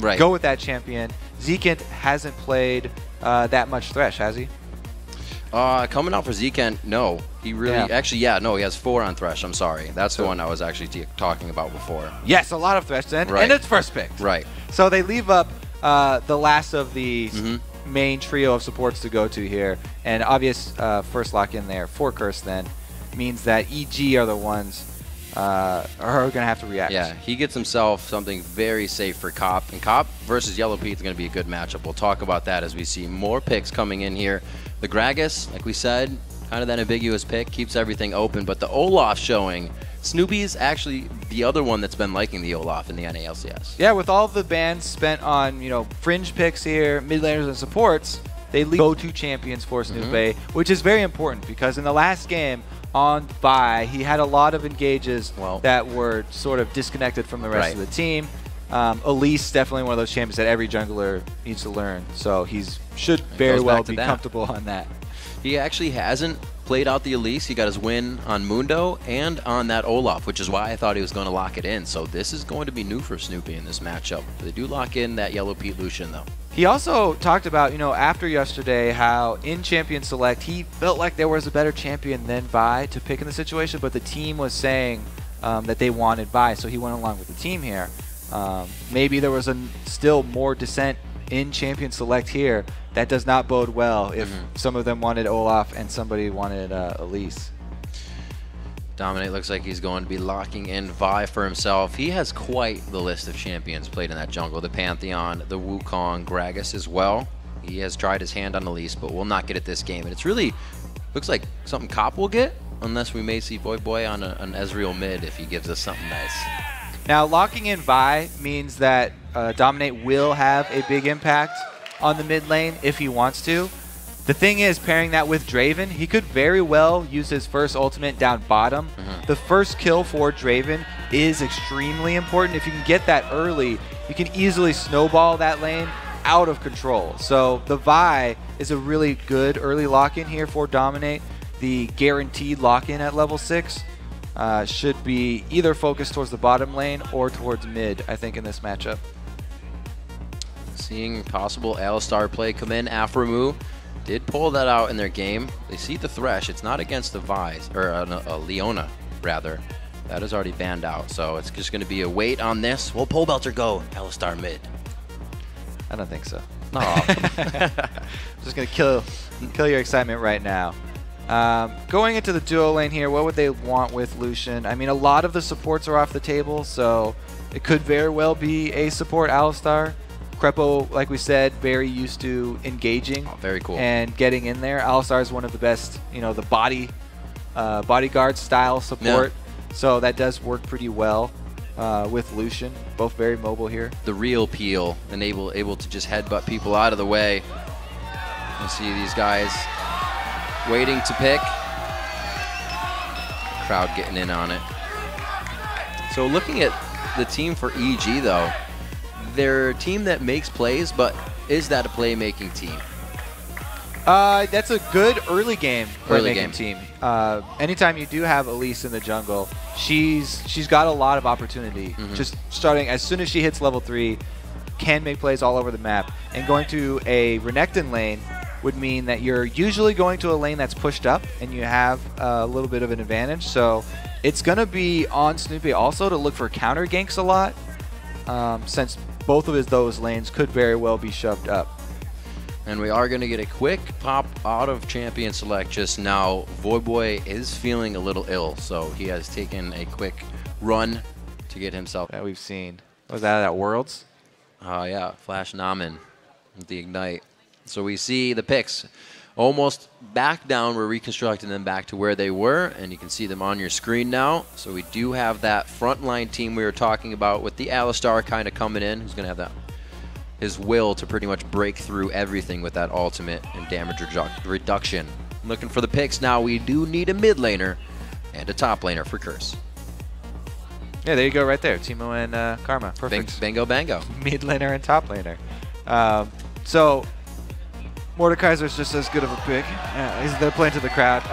go with that champion. Zekent hasn't played that much Thresh, has he? Coming out for Zekent, no. He really, actually, yeah, no, he has 4 on Thresh. I'm sorry. That's the one I was actually talking about before. Yes, a lot of Thresh then, and it's first picked. Right. So they leave up the last of the main trio of supports to go to here, and obvious first lock in there for Curse then means that EG are the ones are going to have to react. Yeah, he gets himself something very safe for Cop, and Cop versus Yellowpete is going to be a good matchup. We'll talk about that as we see more picks coming in here. The Gragas, like we said, kind of that ambiguous pick, keeps everything open, but the Olaf showing, Snoopeh is actually the other one that's been liking the Olaf in the NA LCS. Yeah, with all of the bans spent on, you know, fringe picks here, mid laners and supports, they leave go-to champions for Snoopeh, which is very important because in the last game on Vi, he had a lot of engages that were sort of disconnected from the rest of the team. Elise definitely one of those champions that every jungler needs to learn, so he's should very well be comfortable on that. He actually hasn't played out the Elise. He got his win on Mundo and on that Olaf, which is why I thought he was going to lock it in. So this is going to be new for Snoopeh in this matchup. They do lock in that Yellowpete Lucian, though. He also talked about, you know, after yesterday, how in Champion Select, he felt like there was a better champion than Vi to pick in the situation, but the team was saying that they wanted Vi, so he went along with the team here. Maybe there was still more dissent in Champion Select here. That does not bode well if some of them wanted Olaf and somebody wanted Elise. Dominate looks like he's going to be locking in Vi for himself. He has quite the list of champions played in that jungle. The Pantheon, the Wukong, Gragas as well. He has tried his hand on Elise, but will not get it this game. And it's really, looks like something Cop will get, unless we may see Voyboy on an Ezreal mid if he gives us something nice. Now, locking in Vi means that Dominate will have a big impact on the mid lane if he wants to. The thing is, pairing that with Draven, he could very well use his first ultimate down bottom. The first kill for Draven is extremely important. If you can get that early, you can easily snowball that lane out of control. So the Vi is a really good early lock-in here for Dominate. The guaranteed lock-in at level 6 should be either focused towards the bottom lane or towards mid, I think, in this matchup. Seeing possible Alistar play come in. Aphromoo did pull that out in their game. They see the Thresh. It's not against the Vi's, or a Leona, rather. That is already banned out, so it's just going to be a wait on this. Will Pobelter go Alistar mid? I don't think so. No. I'm just going to kill your excitement right now. Going into the duo lane here, what would they want with Lucian? I mean, a lot of the supports are off the table, so it could very well be a support Alistar. Krepo, like we said, very used to engaging very cool. And getting in there. Alistar is one of the best, you know, the bodyguard style support. Yeah. So that does work pretty well with Lucian. Both very mobile here. The real peel and able to just headbutt people out of the way. You see these guys waiting to pick. Crowd getting in on it. So looking at the team for EG though, they're a team that makes plays, but is that a playmaking team? That's a good early game playmaking team. Anytime you do have Elise in the jungle, she's got a lot of opportunity. Just starting as soon as she hits level 3, can make plays all over the map. And going to a Renekton lane would mean that you're usually going to a lane that's pushed up and you have a little bit of an advantage. So it's going to be on Snoopeh also to look for counter ganks a lot, since both of those lanes could very well be shoved up. And we are going to get a quick pop out of Champion Select just now. Voyboy is feeling a little ill, so he has taken a quick run to get himself. That we've seen. Was that at Worlds? Yeah, Flash Namen with the Ignite. So we see the picks almost back down. We're reconstructing them back to where they were, and you can see them on your screen now. So we do have that frontline team we were talking about with the Alistar kind of coming in, who's going to have that his will to pretty much break through everything with that ultimate and damage reduction. Looking for the picks now. We do need a mid laner and a top laner for Curse. Yeah, there you go right there. Timo and Karma. Perfect. Bingo bango. Mid laner and top laner. So Mordekaiser's just as good of a pick. They're playing to the crowd.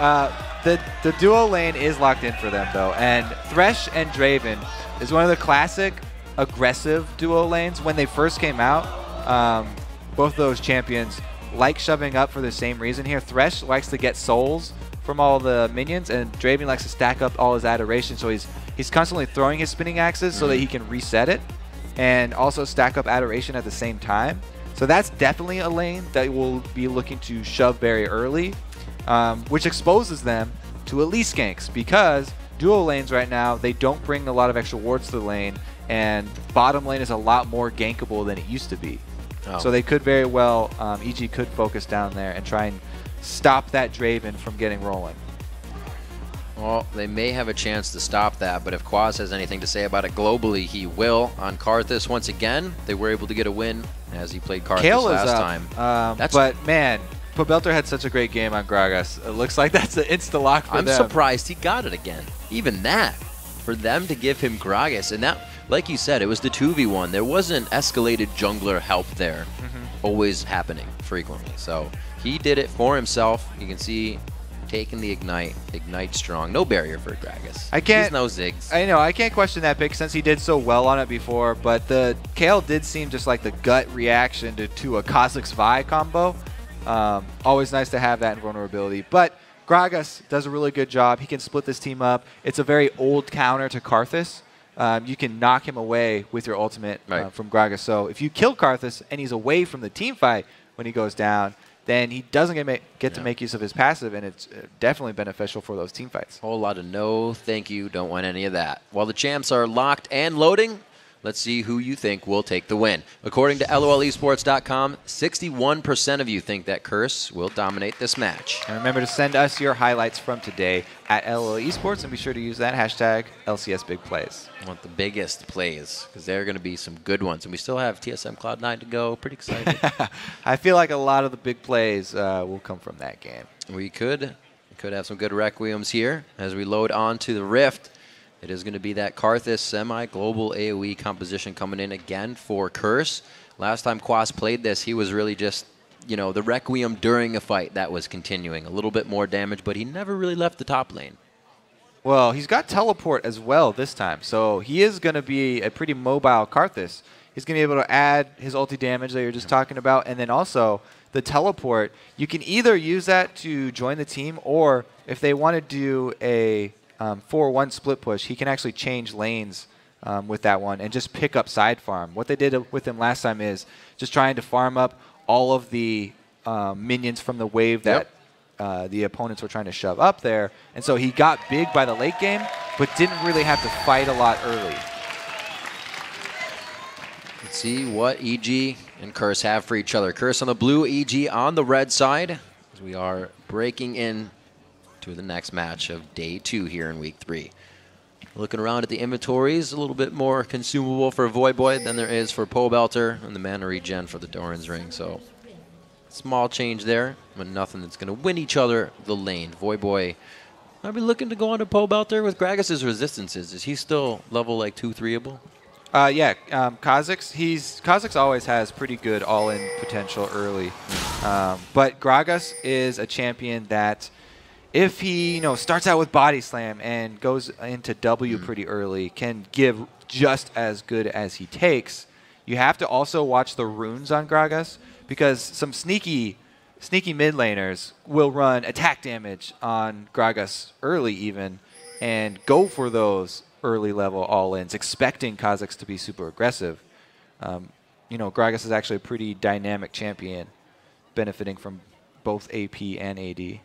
The duo lane is locked in for them, though. And Thresh and Draven is one of the classic aggressive duo lanes. When they first came out, both of those champions like shoving up for the same reason here. Thresh likes to get souls from all the minions, and Draven likes to stack up all his adoration, so he's constantly throwing his spinning axes so that he can reset it and also stack up adoration at the same time. So that's definitely a lane that will be looking to shove very early, which exposes them to elite ganks, because duo lanes right now, they don't bring a lot of extra wards to the lane, and bottom lane is a lot more gankable than it used to be. So they could very well, EG could focus down there and try and stop that Draven from getting rolling. Well, they may have a chance to stop that, but if Quas has anything to say about it globally, he will. On Karthus, once again, they were able to get a win as he played Karthus last time. But man, Pobelter had such a great game on Gragas. It looks like that's an insta-lock for them. I'm surprised he got it again. Even that, for them to give him Gragas, and that, like you said, it was the 2v1. There wasn't escalated jungler help there, always happening frequently. So he did it for himself. You can see taking the Ignite strong. No barrier for Gragas. He's no Ziggs. I know, I can't question that pick since he did so well on it before, but the Kale did seem just like the gut reaction to a Kha'Zix Vi combo. Always nice to have that invulnerability. But Gragas does a really good job. He can split this team up. It's a very old counter to Karthus. You can knock him away with your ultimate from Gragas. So if you kill Karthus and he's away from the team fight when he goes down, then he doesn't get to make use of his passive, and it's definitely beneficial for those team fights. Whole lot of no thank you, don't want any of that. While the champs are locked and loading, let's see who you think will take the win. According to LOLesports.com, 61% of you think that Curse will dominate this match. And remember to send us your highlights from today at LOLesports, and be sure to use that hashtag LCSBigPlays. I want the biggest plays, because there are going to be some good ones. And we still have TSM Cloud9 to go. Pretty excited. I feel like a lot of the big plays will come from that game. We could have some good Requiems here as we load on to the Rift. It is going to be that Karthus semi-global AoE composition coming in again for Curse. Last time Quas played this, he was really just, you know, the Requiem during a fight that was continuing. A little bit more damage, but he never really left the top lane. Well, he's got teleport as well this time, so he is going to be a pretty mobile Karthus. He's going to be able to add his ulti damage that you're just talking about, and then also the teleport. You can either use that to join the team, or if they want to do a 4-1 split push, he can actually change lanes with that one and just pick up side farm. What they did with him last time is just trying to farm up all of the minions from the wave that the opponents were trying to shove up there. And so he got big by the late game, but didn't really have to fight a lot early. Let's see what EG and Curse have for each other. Curse on the blue, EG on the red side, as we are breaking in to the next match of day 2 here in week 3. Looking around at the inventories, a little bit more consumable for Voyboy than there is for Pobelter, and the mana regen for the Doran's Ring. So small change there, but nothing that's going to win each other the lane. Voyboy, are we looking to go on to Pobelter with Gragas' resistances? Is he still level like 2-3-able? Yeah, Kha'Zix always has pretty good all-in potential early, but Gragas is a champion that, if he starts out with body slam and goes into W pretty early, can give just as good as he takes. You have to also watch the runes on Gragas, because some sneaky mid laners will run attack damage on Gragas early even, and go for those early level all-ins, expecting Kha'Zix to be super aggressive. Gragas is actually a pretty dynamic champion, benefiting from both AP and AD.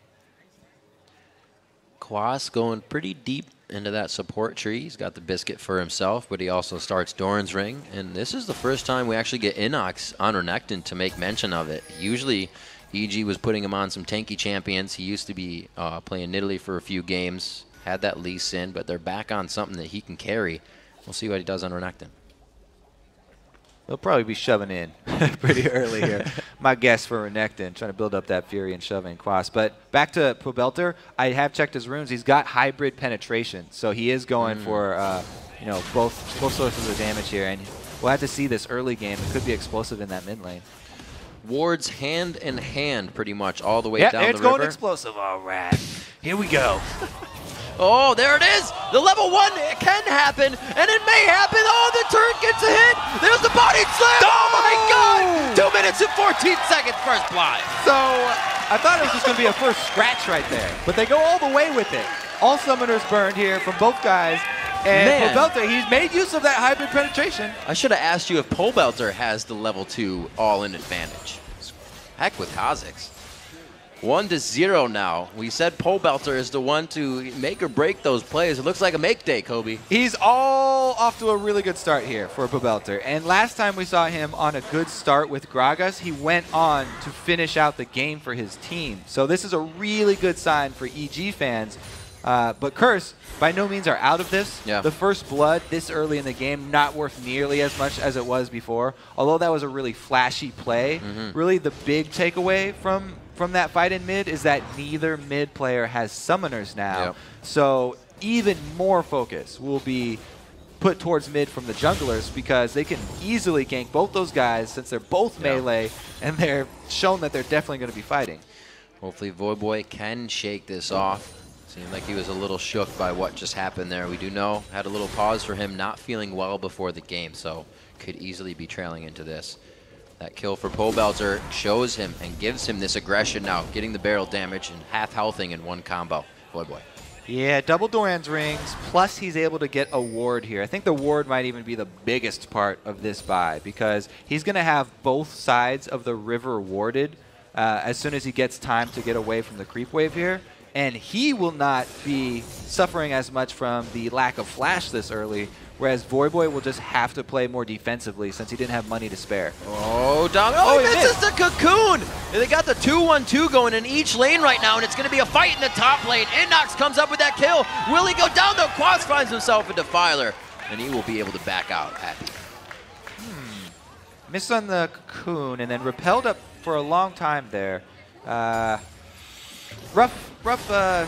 Quas going pretty deep into that support tree. He's got the biscuit for himself, but he also starts Doran's Ring. And this is the first time we actually get InnoX on Renekton to make mention of it. Usually, EG was putting him on some tanky champions. He used to be playing Nidalee for a few games, had that Lee Sin, but they're back on something that he can carry. We'll see what he does on Renekton. They'll probably be shoving in pretty early here. My guess for Renekton, trying to build up that fury and shoving Quas. But back to Pobelter, I have checked his runes. He's got hybrid penetration, so he is going for both sources of damage here. And we'll have to see this early game. It could be explosive in that mid lane. Wards hand in hand, pretty much all the way down the river. Yeah, it's going explosive. All right, here we go. Oh, there it is. The level 1, it can happen, and it may happen. Oh, the turret gets a hit. There's the body slam. Oh my God. 2 minutes and 14 seconds first blood. So I thought it was just going to be a first scratch right there, but they go all the way with it. All summoners burned here from both guys. And Pobelter, he's made use of that hybrid penetration. I should have asked you if Pobelter has the level 2 all-in advantage. Heck with Kha'Zix. 1-0 now. We said Pobelter is the one to make or break those plays. It looks like a make day, Kobe. He's all off to a really good start here for Pobelter. And last time we saw him on a good start with Gragas, he went on to finish out the game for his team. So this is a really good sign for EG fans. But Curse, by no means are out of this. Yeah. The first blood this early in the game, not worth nearly as much as it was before. Although that was a really flashy play, really the big takeaway from that fight in mid is that neither mid player has summoners now. Yep. So even more focus will be put towards mid from the junglers because they can easily gank both those guys since they're both melee and they're shown that they're definitely going to be fighting. Hopefully Voyboy can shake this off. Seemed like he was a little shook by what just happened there. We do know, had a little pause for him not feeling well before the game, so could easily be trailing into this. That kill for Pobelter shows him and gives him this aggression now, getting the barrel damage and half healthing in one combo. Voyboy. Yeah, double Doran's rings, plus he's able to get a ward here. I think the ward might even be the biggest part of this buy because he's going to have both sides of the river warded as soon as he gets time to get away from the creep wave here. And he will not be suffering as much from the lack of flash this early, whereas Voyboy will just have to play more defensively since he didn't have money to spare. Oh, he misses the cocoon! And they got the 2-1-2 going in each lane right now, and it's going to be a fight in the top lane. InnoX comes up with that kill. Will he go down? The Quas finds himself a defiler, and he will be able to back out happy. Missed on the cocoon and then repelled up for a long time there. Rough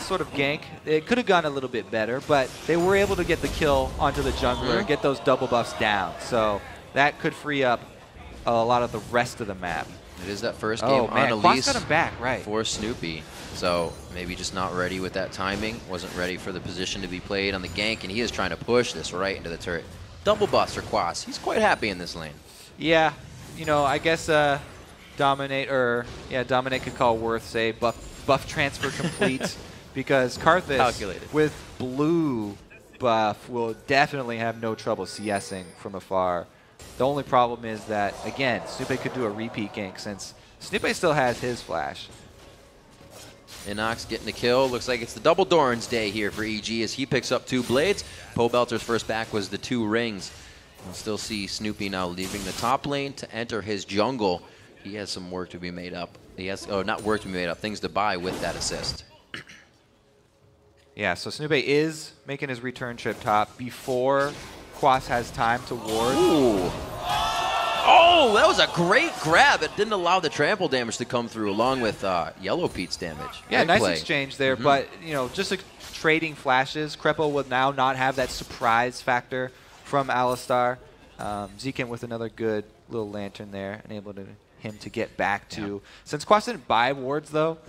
sort of gank. It could have gone a little bit better, but they were able to get the kill onto the jungler and get those double buffs down. So that could free up a lot of the rest of the map. It is that first game on Elise Quas got him back, right. for Snoopeh. So maybe just not ready with that timing. Wasn't ready for the position to be played on the gank, and he is trying to push this right into the turret. Double buffs for Quas. He's quite happy in this lane. Yeah, you know, I guess Dominate could call Worth, say, buff transfer complete because Karthus with blue buff will definitely have no trouble CSing from afar. The only problem is that, again, Snoopeh could do a repeat gank since Snoopeh still has his flash. InnoX getting the kill. Looks like it's the double Doran's day here for EG as he picks up 2 blades. Pobelter's first back was the 2 rings. We'll still see Snoopeh now leaving the top lane to enter his jungle. He has some work to be made up. He has, not work to be made up, things to buy with that assist. Yeah, so Snoopeh is making his return trip top before Quas has time to ward. Ooh. Oh, that was a great grab. It didn't allow the trample damage to come through along with Yellowpete's damage. Yeah, Great nice play. exchange there, but you know, just trading flashes. Krepo will now not have that surprise factor from Alistar. Zekent with another good little lantern there, enabled him to get back to. Since Quas didn't buy wards though,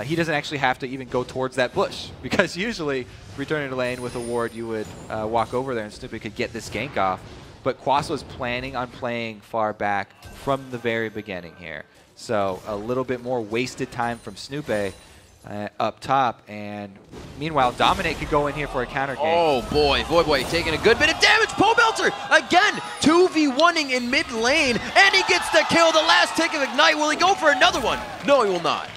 he doesn't actually have to even go towards that bush because usually returning to lane with a ward you would walk over there and Snoopeh could get this gank off. But Quas was planning on playing far back from the very beginning here. So a little bit more wasted time from Snoopeh up top. And meanwhile, Dominate could go in here for a counter gank. Oh boy, Voyboy taking a good bit of damage. Pobelter again 2v1ing in mid lane, and he gets the kill. The last tick of Ignite. Will he go for another one? No, he will not.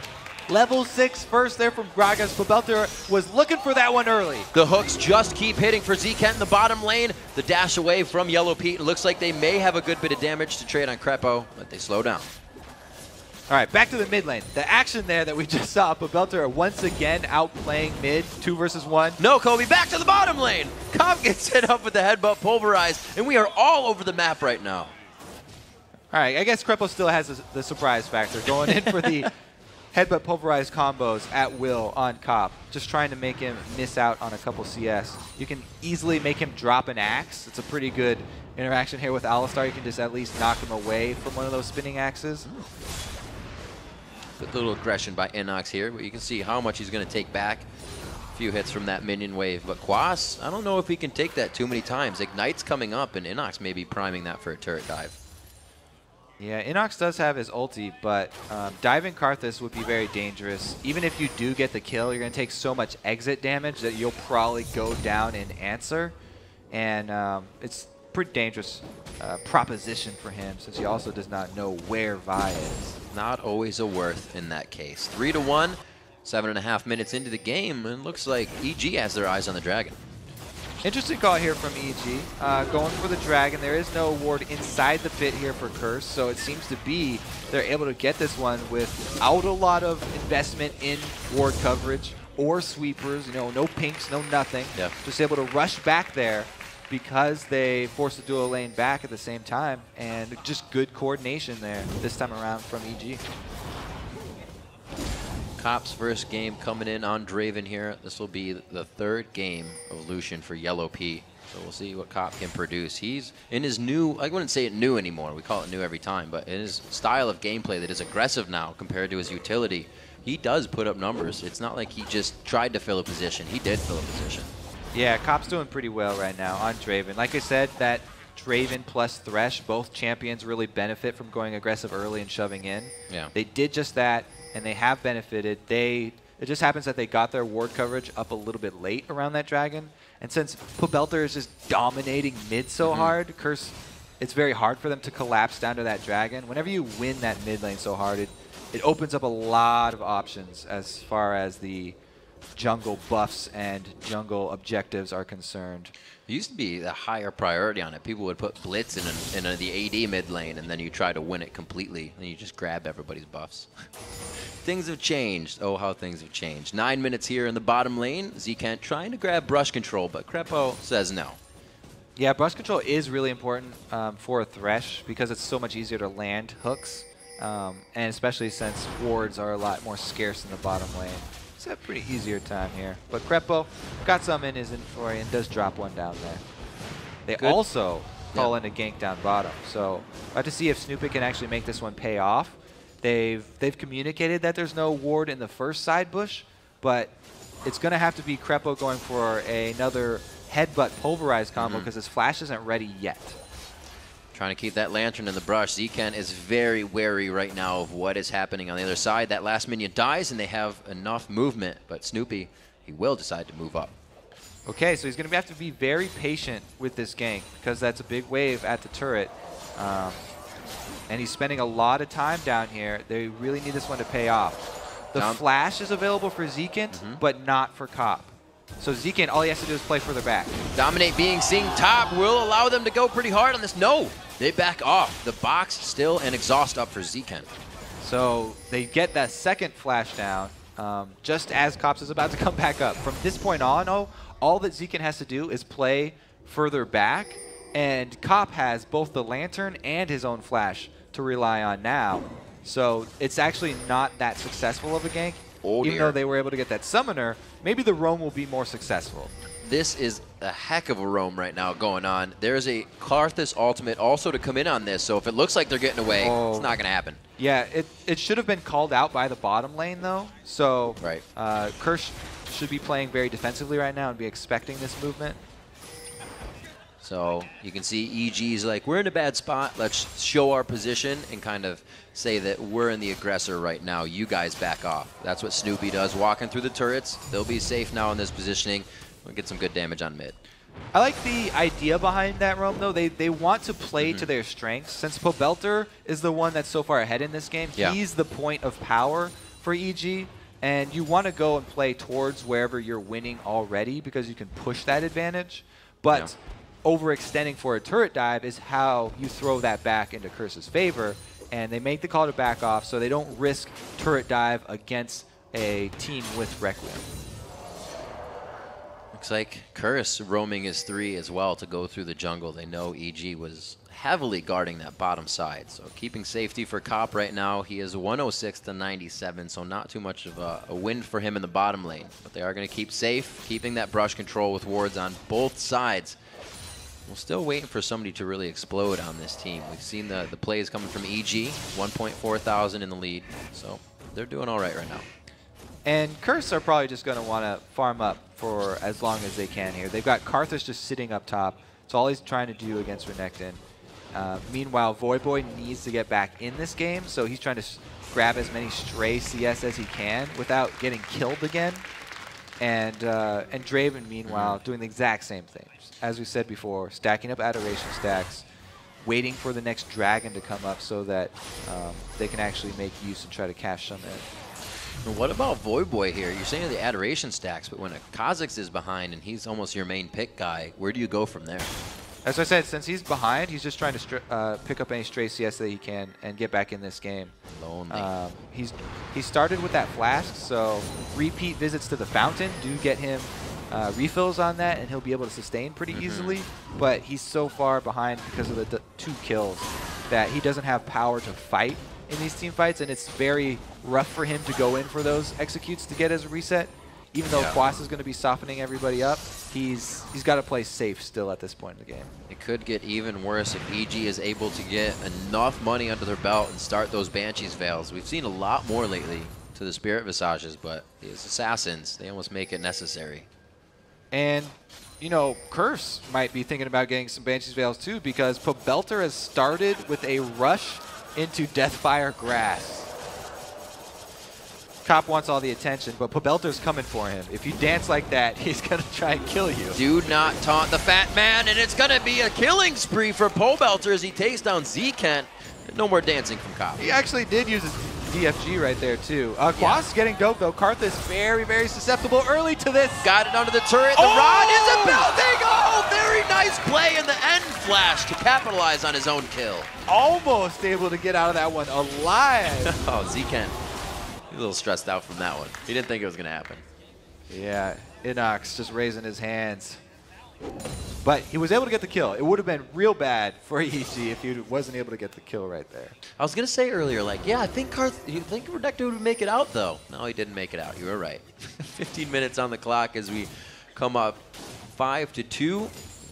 Level 6 first there from Gragas. Pobelter was looking for that one early. The hooks just keep hitting for Zekent in the bottom lane. The dash away from Yellowpete. It looks like they may have a good bit of damage to trade on Krepo, but they slow down. All right, back to the mid lane. The action there that we just saw, Pobelter once again outplaying mid, 2 versus 1. No, Kobe, back to the bottom lane. Cobb gets hit up with the headbutt pulverized, and we are all over the map right now. All right, I guess Krepo still has the surprise factor, going in for the headbutt pulverized combos at will on Cobb, just trying to make him miss out on a couple CS. You can easily make him drop an axe. It's a pretty good interaction here with Alistar. You can just at least knock him away from one of those spinning axes. Good little aggression by InnoX here, but you can see how much he's going to take back. A few hits from that minion wave, but Quas, I don't know if he can take that too many times. Ignite's coming up, and InnoX may be priming that for a turret dive. Yeah, InnoX does have his ulti, but diving Karthus would be very dangerous. Even if you do get the kill, you're going to take so much exit damage that you'll probably go down and answer. And it's pretty dangerous proposition for him, since he also does not know where Vi is. Not always a worth in that case. 3-1, 7.5 minutes into the game, and looks like EG has their eyes on the dragon. Interesting call here from EG. Going for the dragon. There is no ward inside the pit here for Curse, so it seems to be they're able to get this one without a lot of investment in ward coverage or sweepers. You know, no pinks, no nothing. Yeah. Just able to rush back there because they forced the dual lane back at the same time, and just good coordination there this time around from EG. Cop's first game coming in on Draven here. This will be the third game of Lucian for Yellowpete. So we'll see what Cop can produce. He's in his new, I wouldn't say it new anymore. We call it new every time. But in his style of gameplay that is aggressive now compared to his utility, he does put up numbers. It's not like he just tried to fill a position. He did fill a position. Yeah, Cop's doing pretty well right now on Draven. Like I said, that Draven plus Thresh, both champions really benefit from going aggressive early and shoving in. Yeah. They did just that, and they have benefited. It just happens that they got their ward coverage up a little bit late around that dragon. And since Pobelter is just dominating mid so hard, Curse, it's very hard for them to collapse down to that dragon. Whenever you win that mid lane so hard, it opens up a lot of options as far as the jungle buffs and jungle objectives are concerned. It used to be a higher priority on it. People would put Blitz in the AD mid lane, and then you try to win it completely, and you just grab everybody's buffs. Things have changed. Oh, how things have changed. 9 minutes here in the bottom lane. Zekent trying to grab brush control, but Krepo says no. Yeah, brush control is really important for a Thresh because it's so much easier to land hooks, and especially since wards are a lot more scarce in the bottom lane. It's a pretty easier time here. But Krepo got some in his inventory and does drop one down there. They also call in a gank down bottom. So we'll have to see if Snoopeh can actually make this one pay off. They've communicated that there's no ward in the first side bush, but it's going to have to be Krepo going for another headbutt pulverize combo because his flash isn't ready yet. Trying to keep that lantern in the brush. Zekent is very wary right now of what is happening on the other side. That last minion dies, and they have enough movement, but Snoopeh, he will decide to move up. Okay, so he's going to have to be very patient with this gank because that's a big wave at the turret. And he's spending a lot of time down here. They really need this one to pay off. The flash is available for Zekent, but not for Cop. So Zekent, all he has to do is play further back. Dominate being seen top will allow them to go pretty hard on this. No, they back off. The box still and exhaust up for Zekent. So they get that second flash down just as Cops is about to come back up. From this point on, all that Zekent has to do is play further back, and Cop has both the lantern and his own flash to rely on now. So it's actually not that successful of a gank. Oh, even though they were able to get that summoner, maybe the roam will be more successful. This is a heck of a roam right now going on. There's a Karthus ultimate also to come in on this, so if it looks like they're getting away, it's not going to happen. Yeah, it should have been called out by the bottom lane, though. So Kirsch should be playing very defensively right now and be expecting this movement. So you can see EG's like, we're in a bad spot. Let's show our position and kind of say that we're in the aggressor right now. You guys back off. That's what Snoopeh does, walking through the turrets. They'll be safe now in this positioning. We'll get some good damage on mid. I like the idea behind that roam, though. They want to play to their strengths. Since Pobelter is the one that's so far ahead in this game, he's the point of power for EG. And you want to go and play towards wherever you're winning already because you can push that advantage. But overextending for a turret dive is how you throw that back into Curse's favor, and they make the call to back off so they don't risk turret dive against a team with Requiem. Looks like Curse roaming his 3 as well to go through the jungle. They know EG was heavily guarding that bottom side, so keeping safety for Cop right now. He is 106 to 97, so not too much of a win for him in the bottom lane, but they are going to keep safe, keeping that brush control with wards on both sides. We're still waiting for somebody to really explode on this team. We've seen the plays coming from EG, 1.4 thousand in the lead, so they're doing all right now. And Curse are probably just going to want to farm up for as long as they can here. They've got Karthus just sitting up top. It's all he's trying to do against Renekton. Meanwhile, Voyboy needs to get back in this game, so he's trying to grab as many stray CS as he can without getting killed again. And Draven, meanwhile, doing the exact same thing. As we said before, stacking up adoration stacks, waiting for the next dragon to come up so that they can actually make use and try to cash some in. What about Voyboy here? You're saying the adoration stacks, but when a Kha'Zix is behind and he's almost your main pick guy, where do you go from there? As I said, since he's behind, he's just trying to pick up any stray CS that he can and get back in this game. Lonely. He started with that flask, so repeat visits to the fountain do get him refills on that, and he'll be able to sustain pretty easily. But he's so far behind because of the 2 kills that he doesn't have power to fight in these team fights, and it's very rough for him to go in for those executes to get as a reset. Even though Quas is going to be softening everybody up, he's got to play safe still at this point in the game. It could get even worse if EG is able to get enough money under their belt and start those Banshees Veils. We've seen a lot more lately to the Spirit Visages, but these Assassins, they almost make it necessary. And, you know, Curse might be thinking about getting some Banshees Veils too, because Pobelter has started with a rush into Deathfire Grass. Cop wants all the attention, but Pobelter's coming for him. If you dance like that, he's going to try and kill you. Do not taunt the fat man, and it's going to be a killing spree for Pobelter as he takes down Zekent. No more dancing from Cop. He actually did use his DFG right there, too. Quas getting dope, though. Karthus very, very susceptible early to this. Got it under the turret. The rod is a building. Oh, very nice play in the end flash to capitalize on his own kill. Almost able to get out of that one alive. Oh, Zekent. He's a little stressed out from that one. He didn't think it was going to happen. Yeah, InnoX just raising his hands. But he was able to get the kill. It would have been real bad for EG if he wasn't able to get the kill right there. I was going to say earlier, like, yeah, I think Renekton would make it out, though. No, he didn't make it out. You were right. 15 minutes on the clock as we come up 5-2.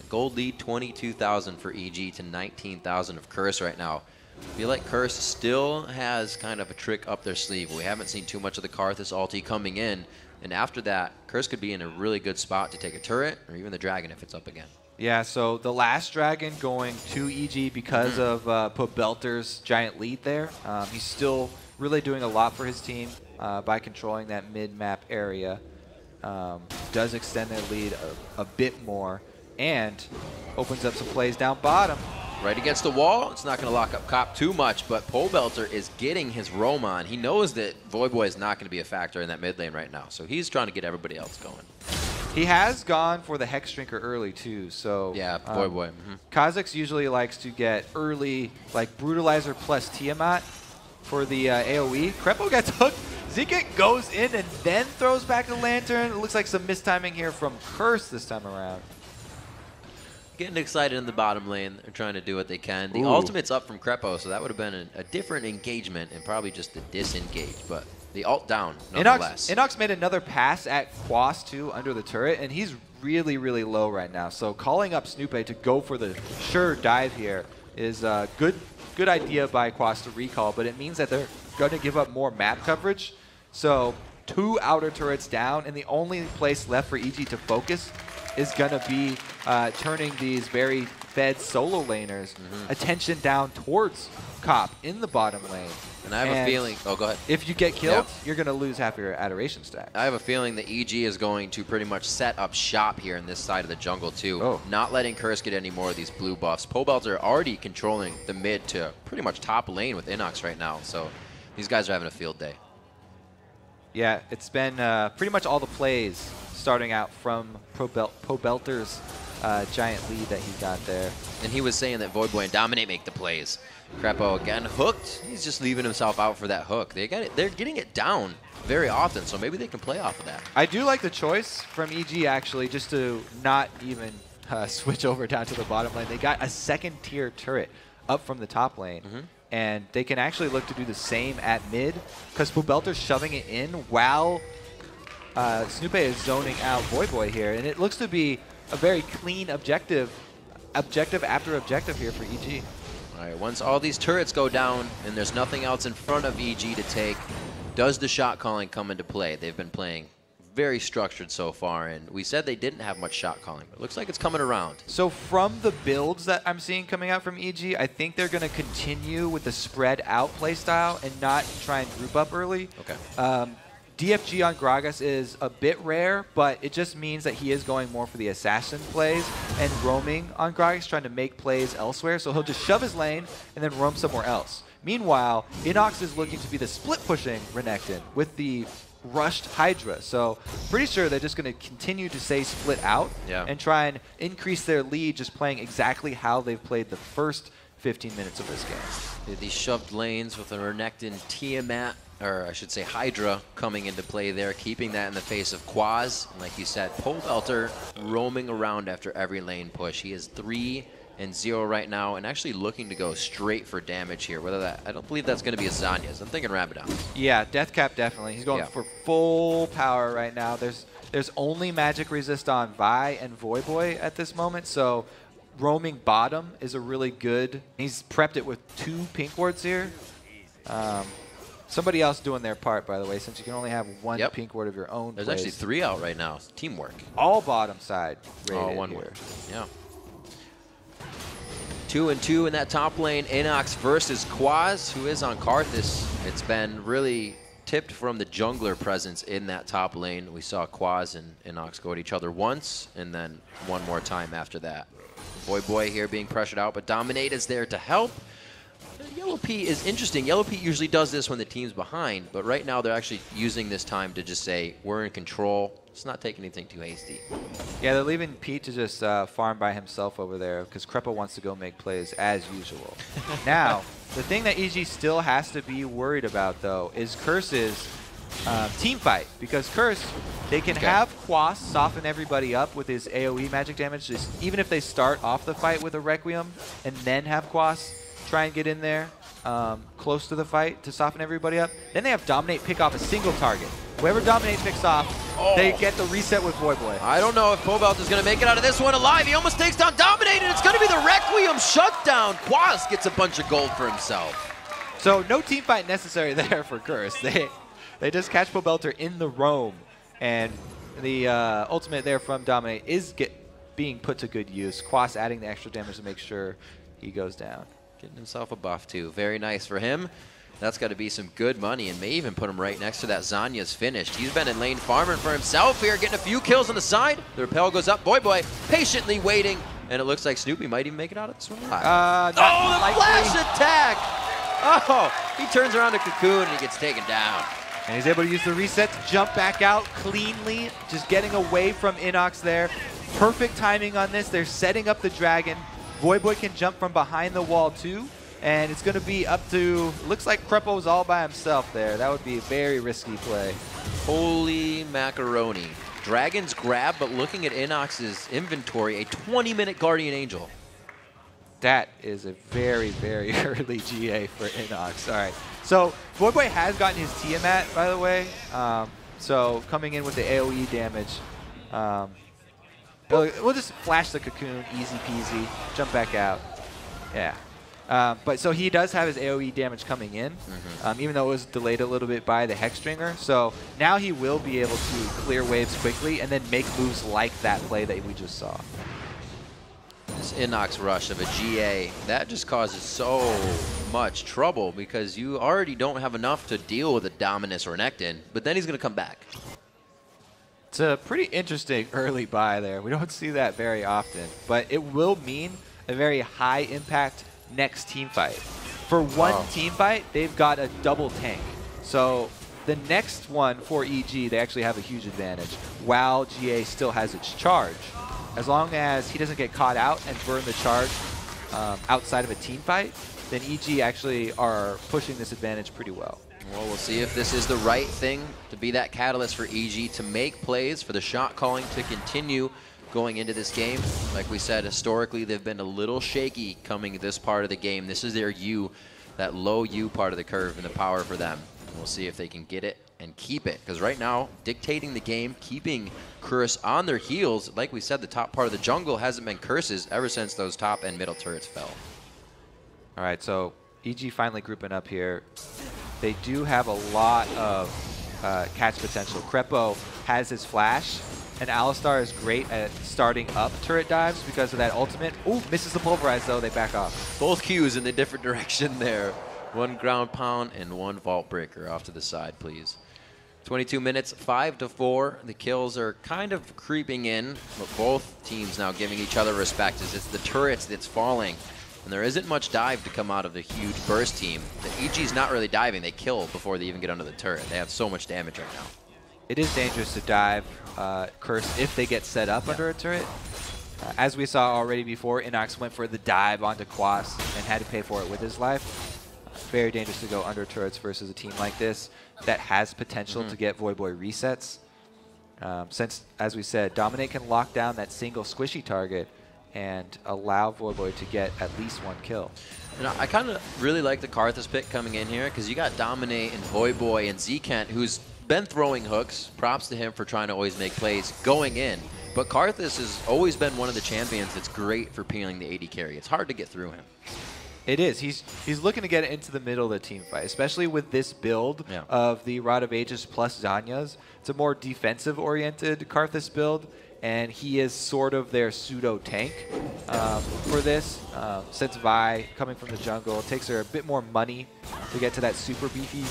Gold lead 22,000 for EG to 19,000 of Curse right now. I feel like Curse still has kind of a trick up their sleeve. We haven't seen too much of the Karthus ulti coming in. And after that, Curse could be in a really good spot to take a turret or even the dragon if it's up again. Yeah, so the last dragon going to EG because of Pobelter's giant lead there. He's still really doing a lot for his team by controlling that mid-map area. Does extend their lead a bit more and opens up some plays down bottom. Right against the wall. It's not going to lock up Cop too much, but Pobelter is getting his roam on. He knows that Voyboy is not going to be a factor in that mid lane right now, so he's trying to get everybody else going. He has gone for the Hex Drinker early, too. So yeah, Voyboy. Kha'Zix usually likes to get early, like, Brutalizer plus Tiamat for the AoE. Krepo gets hooked. Zekent goes in and then throws back the Lantern. It looks like some mistiming here from Curse this time around. Getting excited in the bottom lane. They're trying to do what they can. The ultimate's up from Krepo, so that would have been a different engagement and probably just a disengage, but the ult down, nonetheless. InnoX made another pass at Quas, too, under the turret, and he's really, really low right now. So calling up Snoopeh to go for the sure dive here is a good idea by Quas to recall, but it means that they're going to give up more map coverage. So 2 outer turrets down, and the only place left for EG to focus is going to be turning these very fed solo laners' attention down towards Cop in the bottom lane. And I have a feeling... Oh, go ahead. If you get killed, you're going to lose half your adoration stack. I have a feeling that EG is going to pretty much set up shop here in this side of the jungle, too. Not letting Curse get any more of these blue buffs. Pobelter already controlling the mid to pretty much top lane with InnoX right now. So these guys are having a field day. Yeah, it's been pretty much all the plays starting out from Pobelter's giant lead that he got there. And he was saying that Voyboy and Dominate make the plays. Krepo again hooked. He's just leaving himself out for that hook. They're getting it down very often, so maybe they can play off of that. I do like the choice from EG, actually, just to not even switch over down to the bottom lane. They got a second-tier turret up from the top lane. And they can actually look to do the same at mid because Pobelter's shoving it in while Snoopeh is zoning out Voyboy here. And it looks to be a very clean objective after objective here for EG. All right, once all these turrets go down and there's nothing else in front of EG to take, Does the shot calling come into play? They've been playing very structured so far, and we said they didn't have much shot calling, but it looks like it's coming around. So from the builds that I'm seeing coming out from EG, I think they're going to continue with the spread out play style and not try and group up early. Okay. DFG on Gragas is a bit rare, but it just means that he is going more for the assassin plays and roaming on Gragas, trying to make plays elsewhere. So he'll just shove his lane and then roam somewhere else. Meanwhile, InnoX is looking to be the split-pushing Renekton with the rushed Hydra. So pretty sure they're just going to continue to stay split out and try and increase their lead, just playing exactly how they've played the first 15 minutes of this game. These shoved lanes with a Renekton Tiamat, or I should say Hydra, coming into play there, keeping that in the face of Quas. And like you said, Pobelter roaming around after every lane push. He is 3-0 right now, and actually looking to go straight for damage here. Whether that, I don't believe that's going to be a Zanya's. I'm thinking Rabadon. Yeah, Deathcap definitely. He's going for full power right now. There's only magic resist on Vi and Voyboy at this moment, so roaming bottom is a really good. He's prepped it with 2 pink wards here. Somebody else doing their part, by the way, since you can only have 1 pink ward of your own. There's actually 3 out right now. Teamwork. All bottom side. All one ward. Yeah. 2-2 in that top lane. InnoX versus Quas, who is on Karthus. It's been really tipped from the jungler presence in that top lane. We saw Quas and InnoX go at each other once, and then one more time after that. Voyboy here being pressured out, but Dominate is there to help. Yellowpete is interesting. Yellowpete usually does this when the team's behind, but right now they're actually using this time to just say, we're in control. Let's not take anything too hasty. Yeah, they're leaving Pete to just farm by himself over there because Krepo wants to go make plays as usual. Now, the thing that EG still has to be worried about, though, is Curse's team fight. Because Curse, they can have Quas soften everybody up with his AoE magic damage, just even if they start off the fight with a Requiem and then have Quas try and get in there close to the fight to soften everybody up. Then they have Dominate pick off a single target. Whoever Dominate picks off, they get the reset with Voyboy. I don't know if Pobelter is going to make it out of this one alive. He almost takes down Dominate, and it's going to be the Requiem shutdown. Quas gets a bunch of gold for himself. So no team fight necessary there for Curse. They just catch Pobelter in the roam, and the ultimate there from Dominate is being put to good use. Quas adding the extra damage to make sure he goes down. Getting himself a buff, too. Very nice for him. That's got to be some good money, and may even put him right next to that Zanya's finished. He's been in lane farming for himself here, getting a few kills on the side. The rappel goes up. Voyboy patiently waiting, and it looks like Snoopeh might even make it out of this one. Not the flash attack! Oh, he turns around to Cocoon, and he gets taken down. And he's able to use the reset to jump back out cleanly, just getting away from InnoX there. Perfect timing on this. They're setting up the dragon. Voyboy can jump from behind the wall too, and it's going to be up to, looks like Krepo's all by himself there. That would be a very risky play. Holy macaroni. Dragon's grab, but looking at InnoX's inventory, a 20-minute Guardian Angel. That is a very, very early GA for InnoX. All right. So Voyboy has gotten his Tiamat, by the way. So coming in with the AoE damage. We'll just flash the Cocoon, easy peasy, jump back out. Yeah. But so he does have his AoE damage coming in, even though it was delayed a little bit by the Hexstringer. So now he will be able to clear waves quickly and then make moves like that play that we just saw. This InnoX rush of a GA, that just causes so much trouble because you already don't have enough to deal with a Dominus or Renekton, but then he's going to come back. It's a pretty interesting early buy there. We don't see that very often, but it will mean a very high impact next team fight. For one team fight, they've got a double tank. So the next one for EG, they actually have a huge advantage while GA still has its charge. As long as he doesn't get caught out and burn the charge outside of a team fight, then EG actually are pushing this advantage pretty well. Well, we'll see if this is the right thing to be that catalyst for EG to make plays, for the shot calling to continue going into this game. Like we said, historically, they've been a little shaky coming this part of the game. This is their U, that low U part of the curve, and the power for them. And we'll see if they can get it and keep it. Because right now, dictating the game, keeping Curse on their heels, like we said, the top part of the jungle hasn't been Curse's ever since those top and middle turrets fell. All right, so EG finally grouping up here. they do have a lot of catch potential. Krepo has his flash, and Alistar is great at starting up turret dives because of that ultimate. Ooh, misses the pulverize though, they back off. Both Qs in a different direction there. One ground pound and one vault breaker off to the side, please. 22 minutes, 5-4. The kills are kind of creeping in, but both teams now giving each other respect as it's the turrets that's falling. And there isn't much dive to come out of the huge burst team. The EG's not really diving. They kill before they even get under the turret. They have so much damage right now. It is dangerous to dive Curse if they get set up under a turret. As we saw already before, InnoX went for the dive onto Quas and had to pay for it with his life. Very dangerous to go under turrets versus a team like this that has potential to get Voyboy resets. Since, as we said, Dominate can lock down that single squishy target and allow Voyboy to get at least one kill. You know, I kind of really like the Karthus pick coming in here because you got Dominate and Voyboy and Zekent, who's been throwing hooks. Props to him for trying to always make plays going in. But Karthus has always been one of the champions that's great for peeling the AD carry. It's hard to get through him. It is. He's looking to get into the middle of the team fight, especially with this build of the Rod of Ages plus Zanya's. It's a more defensive-oriented Karthus build, and he is sort of their pseudo-tank for this. Since Vi, coming from the jungle, it takes her a bit more money to get to that super beefy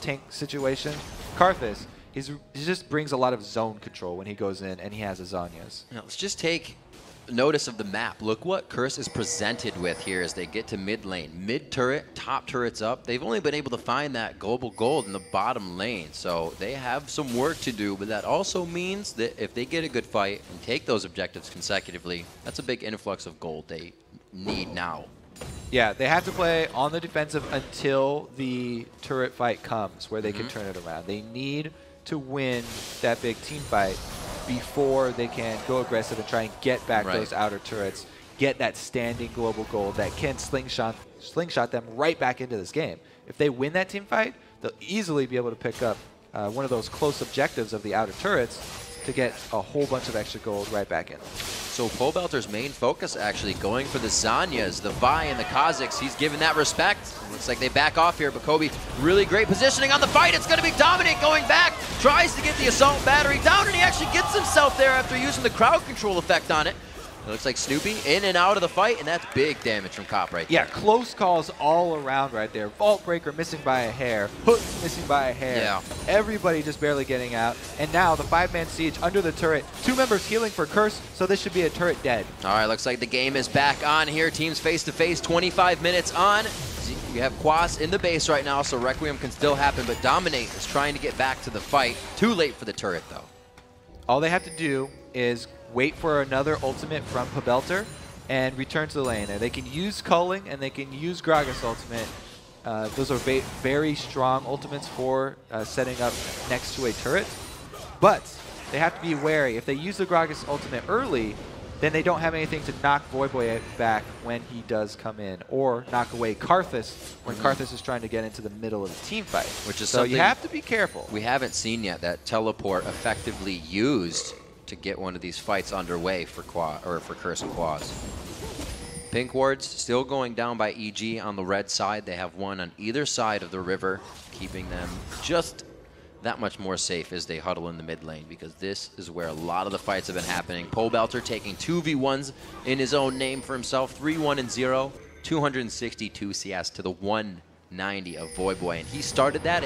tank situation. Karthus, he just brings a lot of zone control when he goes in, and he has a Zanya's. Now, let's just take notice of the map. Look what Curse is presented with here as they get to mid lane. Mid turret, top turrets up. They've only been able to find that global gold in the bottom lane, so they have some work to do, but that also means that if they get a good fight and take those objectives consecutively, that's a big influx of gold they need now. Yeah, they have to play on the defensive until the turret fight comes where they can turn it around. They need to win that big team fight before they can go aggressive and try and get back those outer turrets, get that standing global gold that can slingshot them right back into this game. If they win that team fight, they'll easily be able to pick up one of those close objectives of the outer turrets to get a whole bunch of extra gold right back in. So Pobelter's main focus actually going for the Zanyas, the Vi, and the Kazakhs. He's given that respect. Looks like they back off here, but Kobe, really great positioning on the fight. It's going to be Dominate going back. Tries to get the assault battery down, and he actually gets himself there after using the crowd control effect on it. It looks like Snoopeh in and out of the fight, and that's big damage from Cop right there. Yeah, close calls all around right there. Vault Breaker missing by a hair. Hook missing by a hair. Yeah. Everybody just barely getting out. And now the 5-man siege under the turret. 2 members healing for Curse, so this should be a turret dead. All right, looks like the game is back on here. Teams face-to-face, 25 minutes on. You have Quas in the base right now, so Requiem can still happen, but Dominate is trying to get back to the fight. Too late for the turret, though. All they have to do is wait for another ultimate from Pobelter and return to the lane. They can use Culling and they can use Gragas ultimate. Those are very strong ultimates for setting up next to a turret. But they have to be wary. If they use the Gragas ultimate early, then they don't have anything to knock Voyboy back when he does come in, or knock away Karthus when Karthus is trying to get into the middle of the team fight. Which is so something you have to be careful. We haven't seen yet that teleport effectively used to get one of these fights underway for Curse and Quas. Pink wards still going down by EG on the red side. They have one on either side of the river, keeping them just that much more safe as they huddle in the mid lane, because this is where a lot of the fights have been happening. Pobelter taking 2v1s in his own name for himself, 3-1-0, 262 CS to the 190 of Voyboy, and he started that.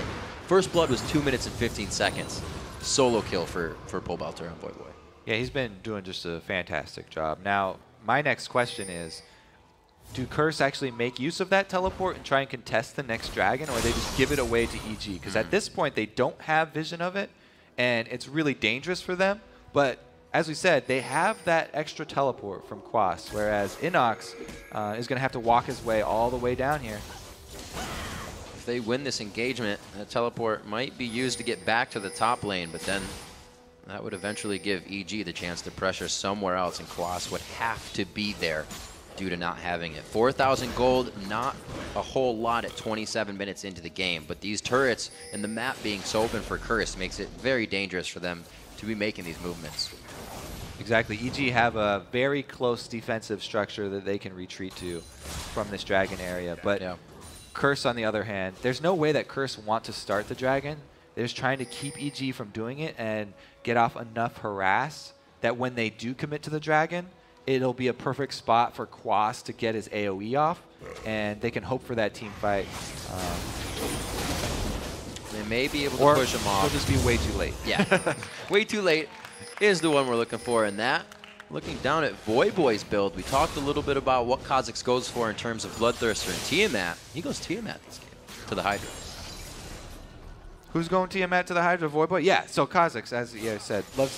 First blood was 2 minutes and 15 seconds. Solo kill for Pobelter on Voyboy. Yeah, he's been doing just a fantastic job. Now, my next question is, do Curse actually make use of that teleport and try and contest the next dragon, or they just give it away to EG? Because at this point, they don't have vision of it, and it's really dangerous for them. But as we said, they have that extra teleport from Quas, whereas InnoX is going to have to walk his way all the way down here. If they win this engagement, that teleport might be used to get back to the top lane, but then that would eventually give EG the chance to pressure somewhere else, and Quas would have to be there due to not having it. 4,000 gold, not a whole lot at 27 minutes into the game, but these turrets and the map being so open for Curse makes it very dangerous for them to be making these movements. Exactly. EG have a very close defensive structure that they can retreat to from this dragon area, but Curse, on the other hand, there's no way that Curse want to start the Dragon. They're just trying to keep EG from doing it and get off enough harass that when they do commit to the Dragon, it'll be a perfect spot for Quas to get his AoE off, and they can hope for that team fight. They may be able to push him off. It'll just be way too late. Yeah, way too late is the one we're looking for in that. Looking down at Voyboy's build, we talked a little bit about what Kha'Zix goes for in terms of Bloodthirster and Tiamat. He goes Tiamat this game to the Hydra. Who's going Tiamat to the Hydra? Voyboy? Yeah, so Kha'Zix, as you said, loves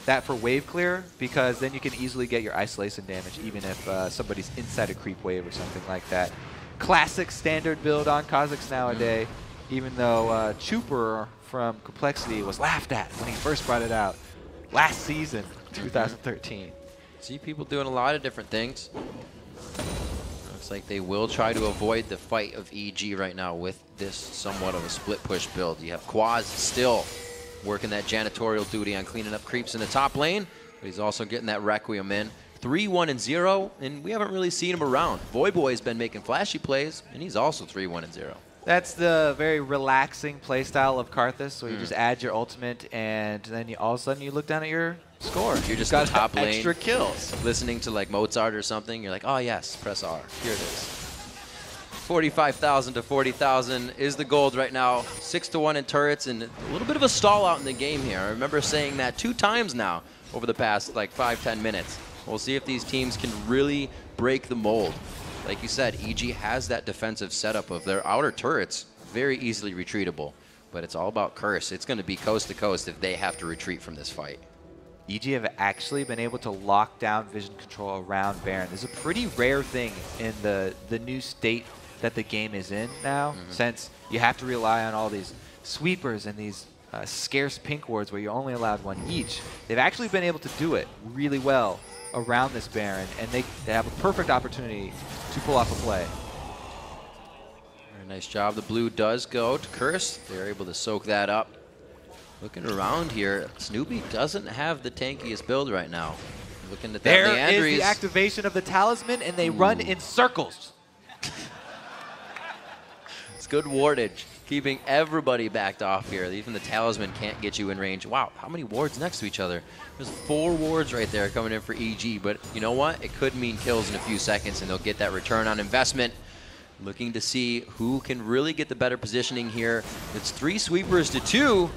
that for wave clear, because then you can easily get your isolation damage even if somebody's inside a creep wave or something like that. Classic standard build on Kha'Zix nowadays, even though Chuper from Complexity was laughed at when he first brought it out last season, 2013. See people doing a lot of different things. Looks like they will try to avoid the fight of EG right now with this somewhat of a split push build. You have Quas still working that janitorial duty on cleaning up creeps in the top lane, but he's also getting that Requiem in. 3-1-0, and we haven't really seen him around. Voyboy's been making flashy plays, and he's also 3-1-0. That's the very relaxing playstyle of Karthus, so you just add your ultimate, and then all of a sudden you look down at your score. You're just got top lane, extra kills. Listening to like Mozart or something. You're like, oh yes, press R. Here it is. 45,000 to 40,000 is the gold right now. 6-1 in turrets, and a little bit of a stall out in the game here. I remember saying that 2 times now over the past like 5-10 minutes. We'll see if these teams can really break the mold. Like you said, EG has that defensive setup of their outer turrets, very easily retreatable. But it's all about Curse. It's going to be coast to coast if they have to retreat from this fight. EG have actually been able to lock down vision control around Baron. This is a pretty rare thing in the new state that the game is in now, since you have to rely on all these sweepers and these scarce pink wards where you're only allowed 1 each. They've actually been able to do it really well around this Baron, and they have a perfect opportunity to pull off a play. Very nice job. The blue does go to Curse. They're able to soak that up. Looking around here, Snoopeh doesn't have the tankiest build right now. Looking at that There is the activation of the talisman, and they run in circles. It's good wardage, keeping everybody backed off here. Even the talisman can't get you in range. Wow, how many wards next to each other? There's 4 wards right there coming in for EG, but you know what? It could mean kills in a few seconds, and they'll get that return on investment. Looking to see who can really get the better positioning here. It's 3 sweepers to 2,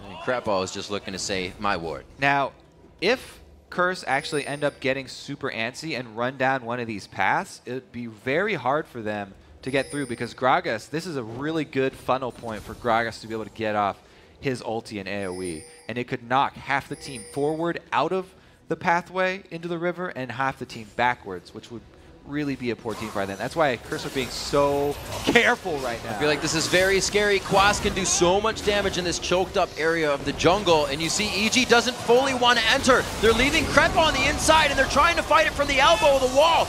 and Krepo is just looking to say, my ward. Now, if Curse actually end up getting super antsy and run down one of these paths, it would be very hard for them to get through, because Gragas, this is a really good funnel point for Gragas to be able to get off his ulti and AoE. And it could knock half the team forward out of the pathway into the river and half the team backwards, which would really be a poor team fight then. That's why Curse are being so careful right now. I feel like this is very scary. Quas can do so much damage in this choked up area of the jungle, and you see EG doesn't fully want to enter. They're leaving Krepo on the inside, and they're trying to fight it from the elbow of the wall.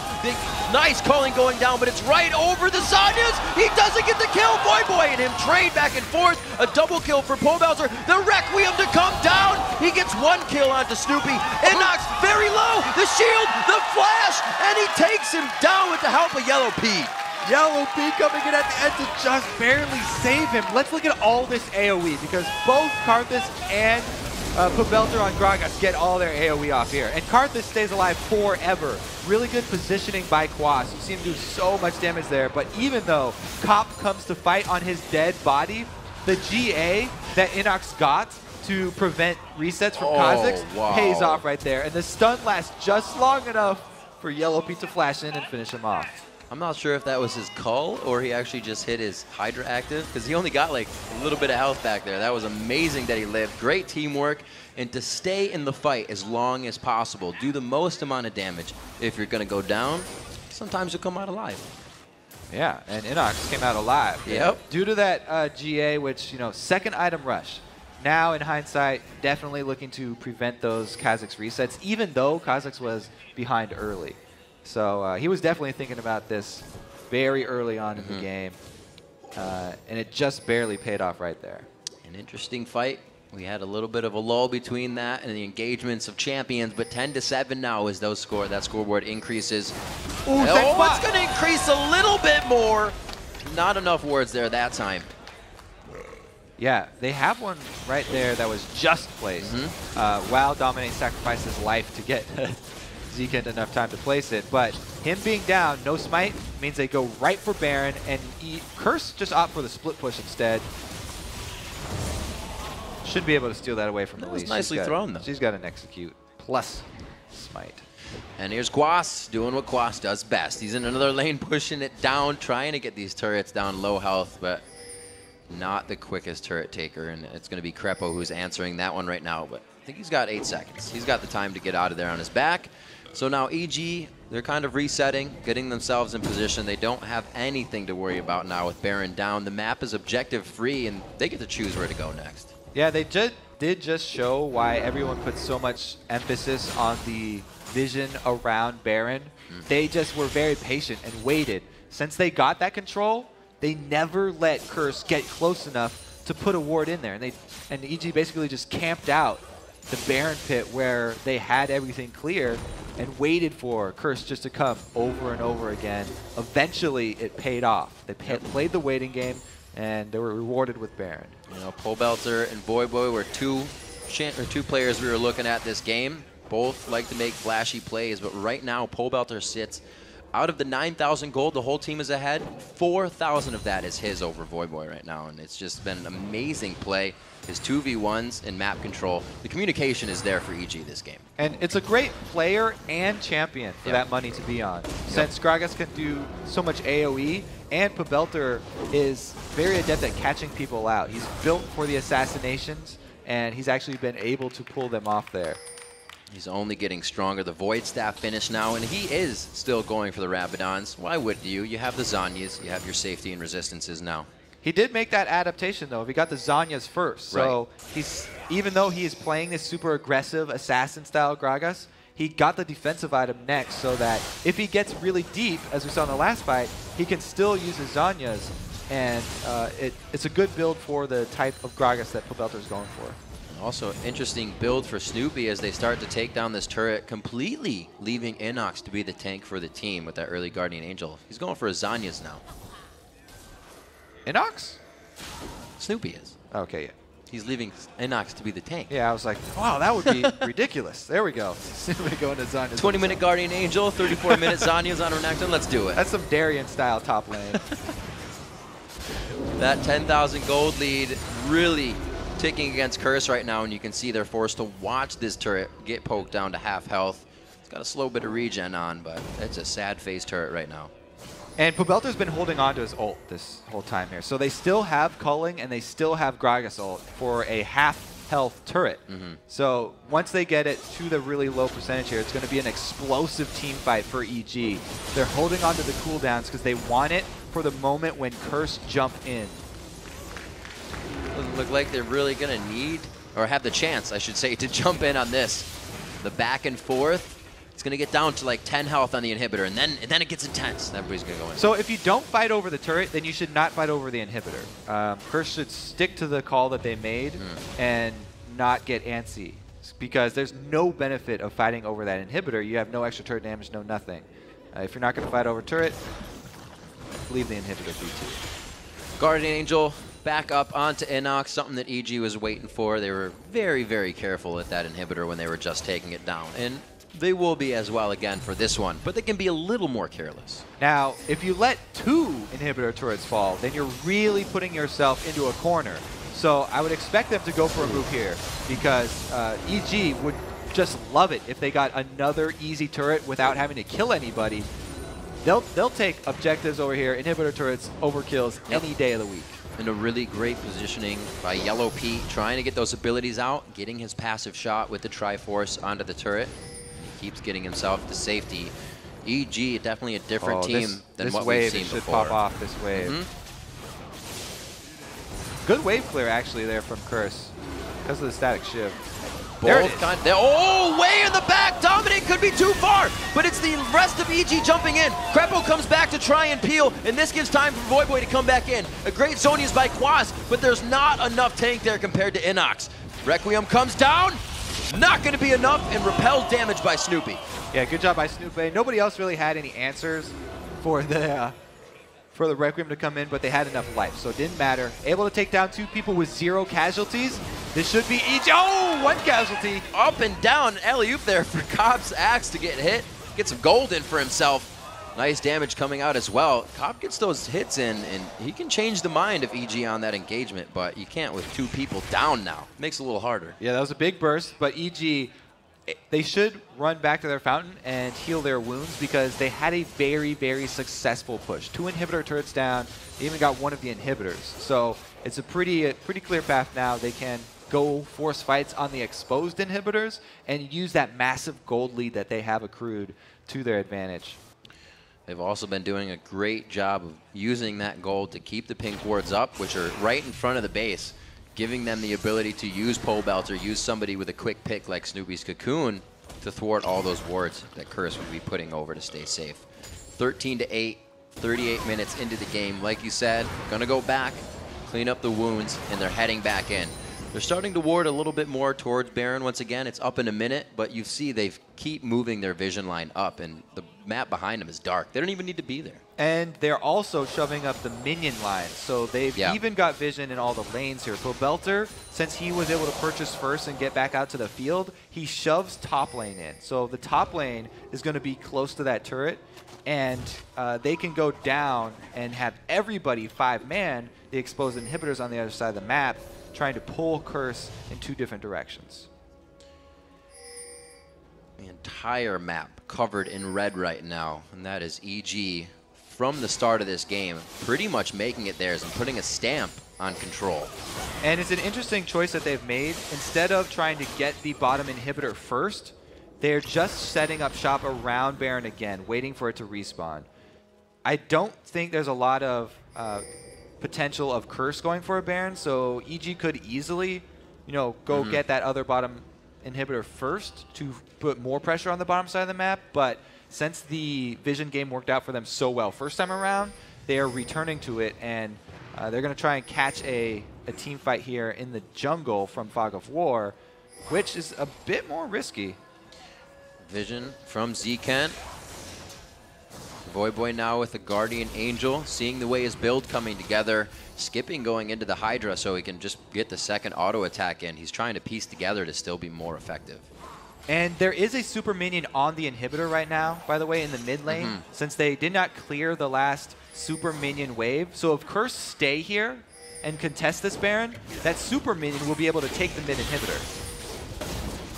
Nice culling going down, but it's right over the Zanyas. He doesn't get the kill. Voyboy and him trade back and forth. A double kill for Pobelter. The Requiem to come down. He gets 1 kill onto Snoopeh. InnoX very low. The shield, the flash, and he takes him down with the help of Yellowpete. Yellowpete coming in at the end to just barely save him. Let's look at all this AoE, because both Karthus and Pobelter on Gragas get all their AoE off here. And Karthus stays alive forever. Really good positioning by Quas. You see him do so much damage there, but even though Cop comes to fight on his dead body, the GA that InnoX got to prevent resets from Kha'Zix pays off right there. And the stun lasts just long enough for Yellowpete to flash in and finish him off. I'm not sure if that was his cull or he actually just hit his Hydra active, because he only got like a little bit of health back there. That was amazing that he lived. Great teamwork, and to stay in the fight as long as possible. Do the most amount of damage. If you're going to go down, sometimes you'll come out alive. Yeah, and InnoX came out alive. Yep. Due to that GA, which, second item rush. Now, in hindsight, definitely looking to prevent those Kha'Zix resets, even though Kha'Zix was behind early. So he was definitely thinking about this very early on in the game, and it just barely paid off right there. An interesting fight. We had a little bit of a lull between that and the engagements of champions, but 10-7 now as that scoreboard increases. Ooh, it's going to increase a little bit more. not enough wards there that time. Yeah, they have one right there that was just placed. IWillDominate sacrificed his life to get Zekent enough time to place it, but him being down, no smite, means they go right for Baron, and Curse just opt for the split push instead. Should be able to steal that away from Elise. Nicely thrown, though. She's got an execute plus smite. And here's Quas doing what Quas does best. He's in another lane, pushing it down, trying to get these turrets down low health, but not the quickest turret taker. And it's going to be Krepo who's answering that one right now, but I think he's got 8 seconds. He's got the time to get out of there on his back. So now EG, they're kind of resetting, getting themselves in position. They don't have anything to worry about now with Baron down. The map is objective free, and they get to choose where to go next. Yeah, they did just show why everyone put so much emphasis on the vision around Baron. They just were very patient and waited. Since they got that control, they never let Curse get close enough to put a ward in there. And EG basically just camped out the Baron pit where they had everything clear and waited for Curse just to come over and over again. Eventually, it paid off. They played the waiting game, and they were rewarded with Baron. You know, Pobelter and Voyboy were two players we were looking at this game. Both like to make flashy plays, but right now, Pobelter sits out of the 9,000 gold, the whole team is ahead. 4,000 of that is his over Voyboy right now, and it's just been an amazing play. His 2v1s and map control. The communication is there for EG this game. And it's a great player and champion for that money to be on. Since Gragas can do so much AoE, and Pobelter is very adept at catching people out. He's built for the assassinations, and he's actually been able to pull them off there. He's only getting stronger. The Void Staff finished now, and he is still going for the Rabadons. Why wouldn't you? You have the Zhonya's, you have your safety and resistances now. He did make that adaptation, though. He got the Zhonya's first. So he's, even though he is playing this super aggressive assassin-style Gragas, he got the defensive item next so that if he gets really deep, as we saw in the last fight, he can still use his Zhonya's. And it's a good build for the type of Gragas that Pobelter is going for. Also, interesting build for Snoopeh as they start to take down this turret, completely leaving InnoX to be the tank for the team with that early Guardian Angel. He's going for his Zhonya's now. InnoX? Snoopeh is. Okay, yeah. He's leaving InnoX to be the tank. Yeah, I was like, wow, that would be ridiculous. There we go. Snoopeh going to Zhonya's. 20-minute Guardian Angel, 34-minute Zhonya's on Renekton. Let's do it. That's some Darien-style top lane. That 10,000 gold lead really ticking against Curse right now, and you can see they're forced to watch this turret get poked down to half health. It's got a slow bit of regen on, but it's a sad face turret right now. And Pobelter's been holding on to his ult this whole time here. So they still have Culling and they still have Gragas ult for a half health turret. So once they get it to the really low percentage here, it's going to be an explosive team fight for EG. They're holding on to the cooldowns because they want it for the moment when Curse jump in. Doesn't look like they're really going to need, or have the chance, I should say, to jump in on this. The back and forth, it's going to get down to like 10 health on the inhibitor, and then it gets intense. Everybody's going to go in. So if you don't fight over the turret, then you should not fight over the inhibitor. Curse should stick to the call that they made and not get antsy, because there's no benefit of fighting over that inhibitor. You have no extra turret damage, no nothing. If you're not going to fight over turret, leave the inhibitor be too. Guardian Angel back up onto InnoX, something that EG was waiting for. They were very, very careful at that inhibitor when they were just taking it down. And they will be as well again for this one, but they can be a little more careless. Now, if you let 2 inhibitor turrets fall, then you're really putting yourself into a corner. So I would expect them to go for a move here, because EG would just love it if they got another easy turret without having to kill anybody. They'll take objectives over here, inhibitor turrets, overkills any day of the week. And a really great positioning by Yellowpete, trying to get those abilities out, getting his passive shot with the Triforce onto the turret. Keeps getting himself to safety. EG, definitely a different team than what we've seen before. This wave should pop off, this wave. Good wave clear, actually, there from Curse, because of the static shift. There it is. Oh, way in the back. Dominate could be too far, but it's the rest of EG jumping in. Krepo comes back to try and peel, and this gives time for Voyboy to come back in. A great Zhonya's by Quas, but there's not enough tank there compared to InnoX. Requiem comes down. Not going to be enough, and repels damage by Snoopeh. Yeah, good job by Snoopeh. Nobody else really had any answers for the for the Requiem to come in, but they had enough life, so it didn't matter. Able to take down 2 people with 0 casualties. This should be EG. Oh, 1 casualty. Up and down, alley-oop there for Cobb's axe to get hit. Get some gold in for himself. Nice damage coming out as well. Cobb gets those hits in, and he can change the mind of EG on that engagement, but you can't with 2 people down now. Makes it a little harder. Yeah, that was a big burst, but EG, they should run back to their fountain and heal their wounds because they had a very, very successful push. 2 inhibitor turrets down. They even got 1 of the inhibitors. So it's a pretty clear path now. They can go force fights on the exposed inhibitors and use that massive gold lead that they have accrued to their advantage. They've also been doing a great job of using that gold to keep the pink wards up, which are right in front of the base, giving them the ability to use Pobelter, use somebody with a quick pick like Snoopeh's Cocoon to thwart all those wards that Curse would be putting over to stay safe. 13-8, 38 minutes into the game. Like you said, gonna go back, clean up the wounds, and they're heading back in. They're starting to ward a little bit more towards Baron once again. It's up in a minute, but you see they keep moving their vision line up, and the map behind them is dark. They don't even need to be there. And they're also shoving up the minion line, so they've even got vision in all the lanes here. Pobelter, since he was able to purchase first and get back out to the field, he shoves top lane in. So the top lane is going to be close to that turret, and they can go down and have everybody 5-man, the exposed inhibitors on the other side of the map, trying to pull Curse in 2 different directions. The entire map covered in red right now, and that is EG from the start of this game, pretty much making it theirs and putting a stamp on control. And it's an interesting choice that they've made. Instead of trying to get the bottom inhibitor first, they're just setting up shop around Baron again, waiting for it to respawn. I don't think there's a lot of potential of Curse going for a Baron, so EG could easily, go get that other bottom inhibitor first to put more pressure on the bottom side of the map, but since the vision game worked out for them so well first time around, they are returning to it, and they're going to try and catch a team fight here in the jungle from Fog of War, which is a bit more risky. Vision from Zekent. Voyboy now with the Guardian Angel, seeing the way his build coming together, skipping going into the Hydra so he can just get the second auto attack in. He's trying to piece together to still be more effective. And there is a super minion on the inhibitor right now, by the way, in the mid lane, since they did not clear the last super minion wave. So if Curse stay here and contest this Baron, that super minion will be able to take the mid inhibitor.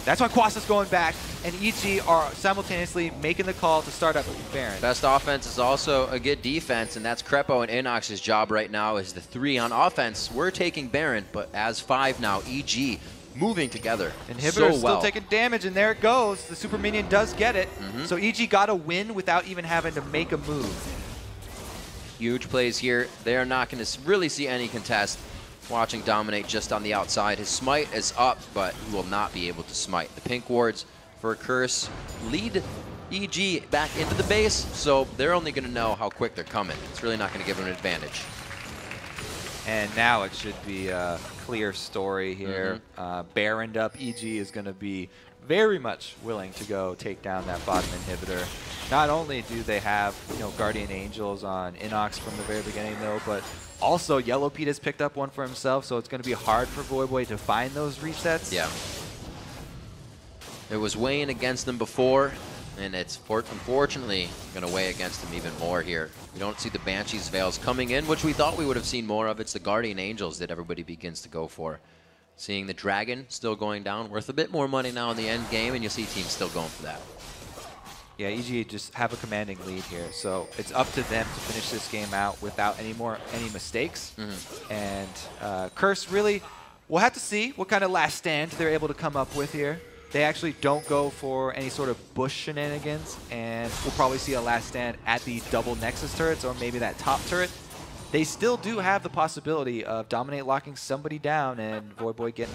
That's why Quas is going back, and EG are simultaneously making the call to start up with Baron. Best offense is also a good defense, and that's Krepo and InnoX's job right now is the 3 on offense. We're taking Baron, but as 5 now, EG moving together Inhibitor's still taking damage, and there it goes. The super minion does get it. So EG got a win without even having to make a move. Huge plays here. They are not going to really see any contest. Watching Dominate just on the outside. His smite is up, but he will not be able to smite. The pink wards for Curse lead EG back into the base, so they're only going to know how quick they're coming. It's really not going to give them an advantage. And now it should be a clear story here. Baroned up, EG is going to be very much willing to go take down that bottom inhibitor. Not only do they have Guardian Angels on InnoX from the very beginning though, but also Yellowpete has picked up one for himself, so it's going to be hard for Voyboy to find those resets. Yeah. It was weighing against them before, and it's unfortunately going to weigh against them even more here. We don't see the Banshee's Veils coming in, which we thought we would have seen more of. It's the Guardian Angels that everybody begins to go for. Seeing the Dragon still going down, worth a bit more money now in the end game, and you'll see teams still going for that. Yeah, EG just have a commanding lead here, so it's up to them to finish this game out without any mistakes. And Curse really, we'll have to see what kind of last stand they're able to come up with here. They actually don't go for any sort of bush shenanigans, and we'll probably see a last stand at the double Nexus turrets or maybe that top turret. They still do have the possibility of Dominate locking somebody down and Voyboy getting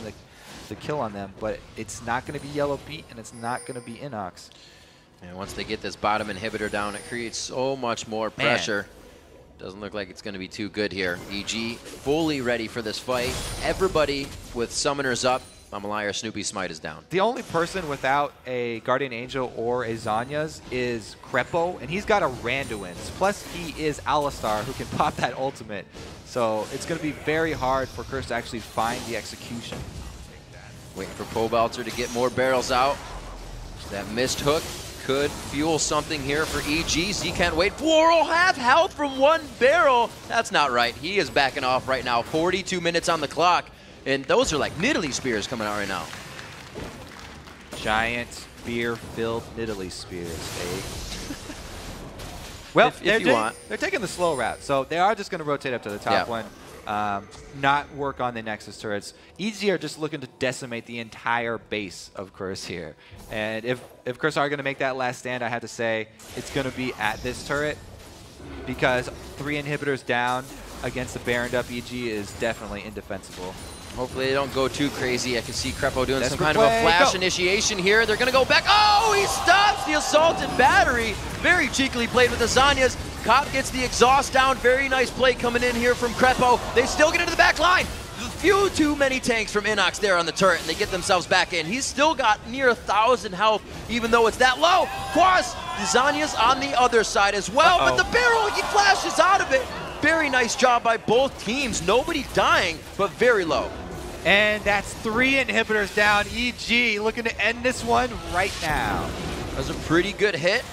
the kill on them, but it's not going to be Yellowpete and it's not going to be InnoX. And once they get this bottom inhibitor down, it creates so much more pressure. Doesn't look like it's going to be too good here. EG fully ready for this fight. Everybody with summoners up, Amalaya or Snoopeh Smite is down. The only person without a Guardian Angel or a Zhonya's is Krepo, and he's got a Randuin's. Plus, he is Alistar, who can pop that ultimate. So it's going to be very hard for Curse to actually find the execution. Waiting for Pobelter to get more barrels out. That missed hook could fuel something here for EG. Zekent wait. Floral half health from one barrel. That's not right. He is backing off right now. 42 minutes on the clock. And those are like Nidalee spears coming out right now. Giant spear-filled Nidalee spears, eh? Well, they're taking the slow route, so they are just going to rotate up to the top one. Not work on the Nexus turrets. EG are just looking to decimate the entire base of Curse here. And if Curse are going to make that last stand, I have to say it's going to be at this turret, because 3 inhibitors down against the Baroned up EG is definitely indefensible. Hopefully they don't go too crazy. I can see Krepo doing some kind of a flash initiation here. They're going to go back. Oh, he stops the assaulted battery. Very cheekily played with the Zhonya's. Cop gets the exhaust down. Very nice play coming in here from Krepo. They still get into the back line. Too many tanks from InnoX there on the turret, and they get themselves back in. He's still got near 1,000 health, even though it's that low. Quas, the Zhonya's on the other side as well, but the barrel, he flashes out of it. Very nice job by both teams. Nobody dying, but very low. And that's 3 inhibitors down. EG looking to end this one right now. That was a pretty good hit.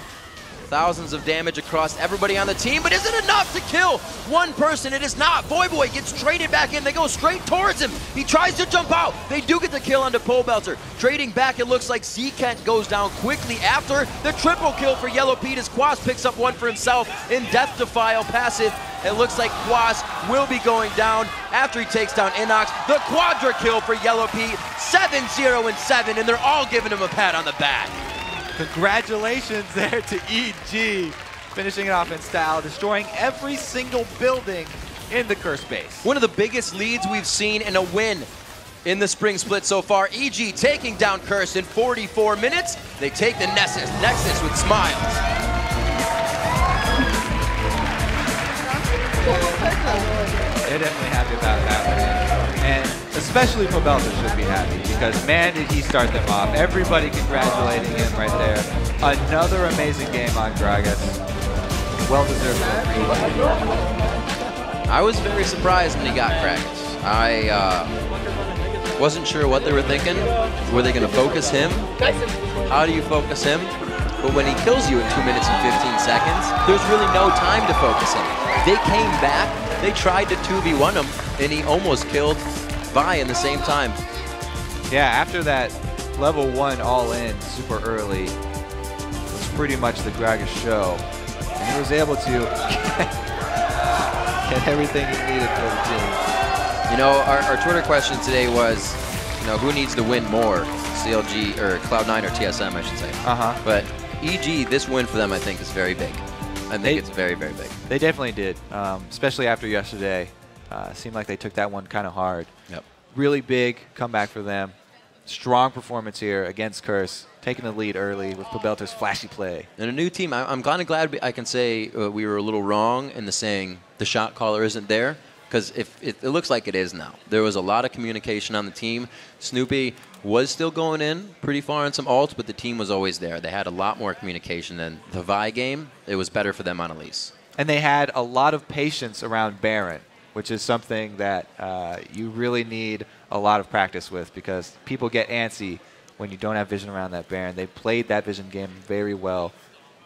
Thousands of damage across everybody on the team, but is it enough to kill one person? It is not. Voyboy gets traded back in. They go straight towards him. He tries to jump out. They do get the kill onto Pobelter. Trading back, it looks like Zekent goes down quickly after the triple kill for Yellowpete as Quas picks up one for himself in Death Defile passive. It looks like Quas will be going down after he takes down InnoX. The quadra kill for Yellowpete, 7-0-7, and they're all giving him a pat on the back. Congratulations there to EG, finishing it off in style, destroying every single building in the Curse base. One of the biggest leads we've seen in a win in the spring split so far. EG taking down Curse in 44 minutes. They take the Nexus with smiles. They're definitely happy about that one. And especially Pobelter should be happy, because man did he start them off. Everybody congratulating him right there. Another amazing game on Gragas. Well-deserved win. I was very surprised when he got Gragas. I wasn't sure what they were thinking. Were they going to focus him? How do you focus him? But when he kills you in 2 minutes and 15 seconds, there's really no time to focus him. They came back, they tried to 2v1 him, and he almost killed Vi in the same time. Yeah, after that level 1 all-in super early, it was pretty much the Gragas show. And he was able to get everything he needed for the team. You know, our Twitter question today was, you know, who needs to win more? CLG, or Cloud9 or TSM, I should say. But EG, this win for them, I think, is very big. I think it's very, very big. They definitely did, especially after yesterday. Seemed like they took that one kind of hard. Yep. Really big comeback for them. Strong performance here against Curse, taking the lead early with Pobelter's flashy play. And a new team, I'm kind of glad I can say we were a little wrong in the saying the shot caller isn't there, because it looks like it is now. There was a lot of communication on the team. Snoopeh was still going in pretty far on some ults, but the team was always there. They had a lot more communication than the Vi game. It was better for them on Elise. And they had a lot of patience around Baron, which is something that you really need a lot of practice with, because people get antsy when you don't have vision around that Baron. They played that vision game very well.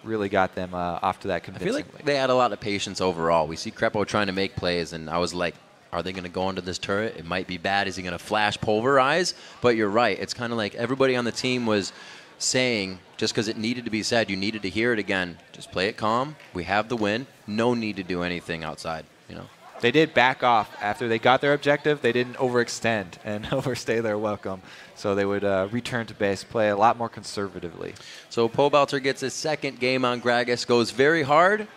Really got them off to that convincingly. I feel like they had a lot of patience overall. We see Krepo trying to make plays, and I was like, are they going to go into this turret? It might be bad. Is he going to flash pulverize? But you're right. It's kind of like everybody on the team was saying, just because it needed to be said, you needed to hear it again. Just play it calm. We have the win. No need to do anything outside, you know. They did back off after they got their objective. They didn't overextend and overstay their welcome. So they would return to base, play a lot more conservatively. So Pobelter gets his second game on Gragas, goes very hard.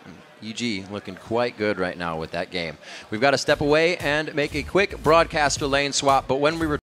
EG looking quite good right now with that game. We've got to step away and make a quick broadcaster lane swap, but when we return,